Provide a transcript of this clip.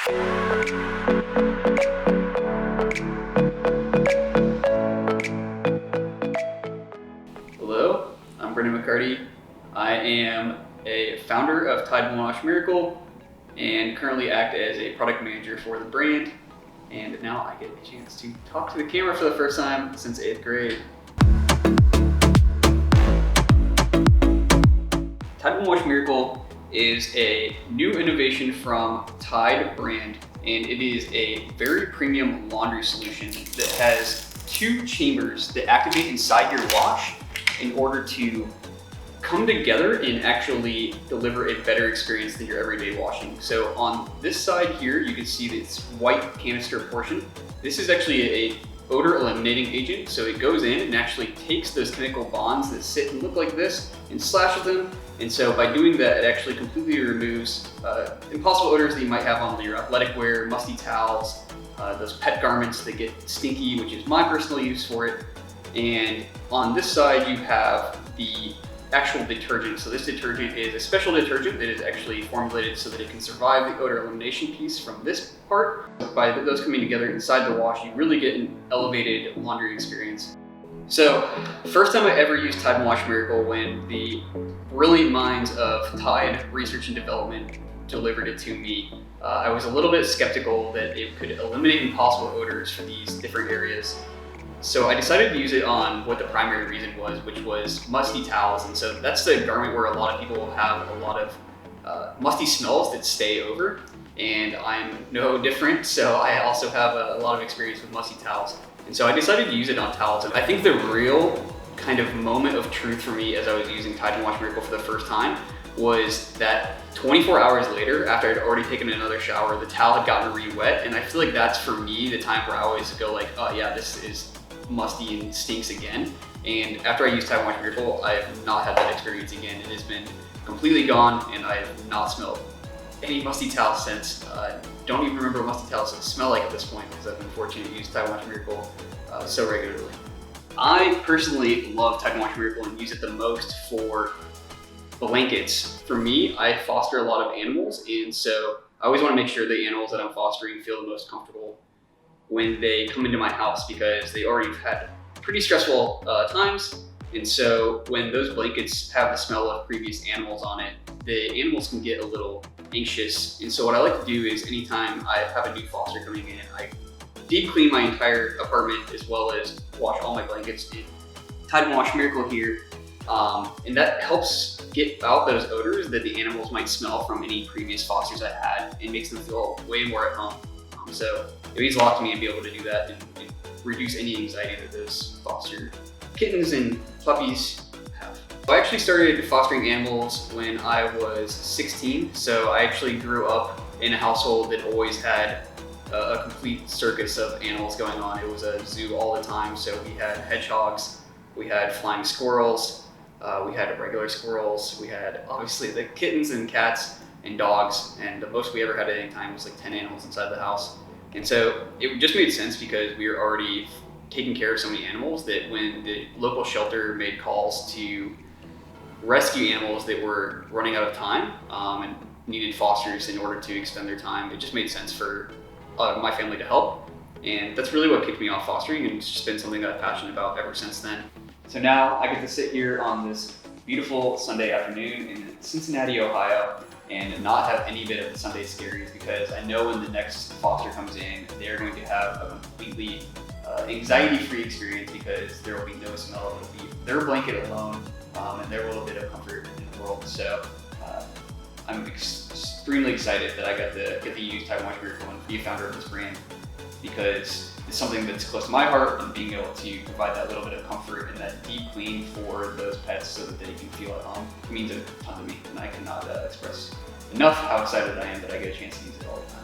Hello, I'm Brennan. I am a founder of Tide Wash Miracle and currently act as a product manager for the brand. And now I get a chance to talk to the camera for the first time since 8th grade. Tide Wash Miracle is a new innovation from Tide brand, and it is a very premium laundry solution that has 2 chambers that activate inside your wash in order to come together and actually deliver a better experience than your everyday washing. So on this side here, you can see this white canister portion. This is actually a odor eliminating agent. So it goes in and actually takes those chemical bonds that sit and look like this and slashes them. And so by doing that, it actually completely removes impossible odors that you might have on your athletic wear, musty towels, those pet garments that get stinky, which is my personal use for it. And on this side, you have the actual detergent. So this detergent is a special detergent that is actually formulated so that it can survive the odor elimination piece from this part. By those coming together inside the wash, you really get an elevated laundry experience. So, first time I ever used Tide Wash Miracle when the brilliant minds of Tide Research and Development delivered it to me. I was a little bit skeptical that it could eliminate impossible odors for these different areas. So I decided to use it on what the primary reason was, which was musty towels. And so that's the garment where a lot of people have a lot of musty smells that stay over. And I'm no different, so I also have a lot of experience with musty towels. And so I decided to use it on towels. I think the real kind of moment of truth for me as I was using Tide Wash Miracle for the first time was that 24 hours later, after I'd already taken another shower, the towel had gotten re-wet. And I feel like that's for me the time where I always go like, oh yeah, this is musty and stinks again. And after I used Tide Wash Miracle, I have not had that experience again. It has been completely gone and I have not smelled any musty towels since. Don't even remember what musty towels smell like at this point because I've been fortunate to use Tide Wash Miracle so regularly. I personally love Tide Wash Miracle and use it the most for blankets. For me, I foster a lot of animals, and so I always want to make sure the animals that I'm fostering feel the most comfortable when they come into my house because they already have had pretty stressful times. And so when those blankets have the smell of previous animals on it, the animals can get a little anxious. And so what I like to do is anytime I have a new foster coming in, I deep clean my entire apartment as well as wash all my blankets in Tide Wash Miracle here. And that helps get out those odors that the animals might smell from any previous fosters I had and makes them feel way more at home. So it means a lot to me to be able to do that and reduce any anxiety that those foster kittens and puppies have. I actually started fostering animals when I was 16. So I actually grew up in a household that always had a complete circus of animals going on. It was a zoo all the time. So we had hedgehogs, we had flying squirrels, we had regular squirrels, we had obviously the kittens and cats and dogs, and the most we ever had at any time was like 10 animals inside the house. And so it just made sense because we were already taking care of so many animals that when the local shelter made calls to rescue animals that were running out of time and needed fosters in order to extend their time, it just made sense for my family to help. And that's really what kicked me off fostering, and it's just been something that I'm passionate about ever since then. So now I get to sit here on this beautiful Sunday afternoon in Cincinnati, Ohio, and not have any bit of the Sunday scaries because I know when the next foster comes in, they're going to have a completely anxiety-free experience because there will be no smell. It will be their blanket alone and their little bit of comfort in the world. So I'm extremely excited that I got to use Tide Wash Miracle and be a founder of this brand because it's something that's close to my heart, and being able to provide that little bit of comfort and that deep clean for those pets so that they can feel at home means a ton to me, and I cannot express enough how excited I am that I get a chance to use it all the time.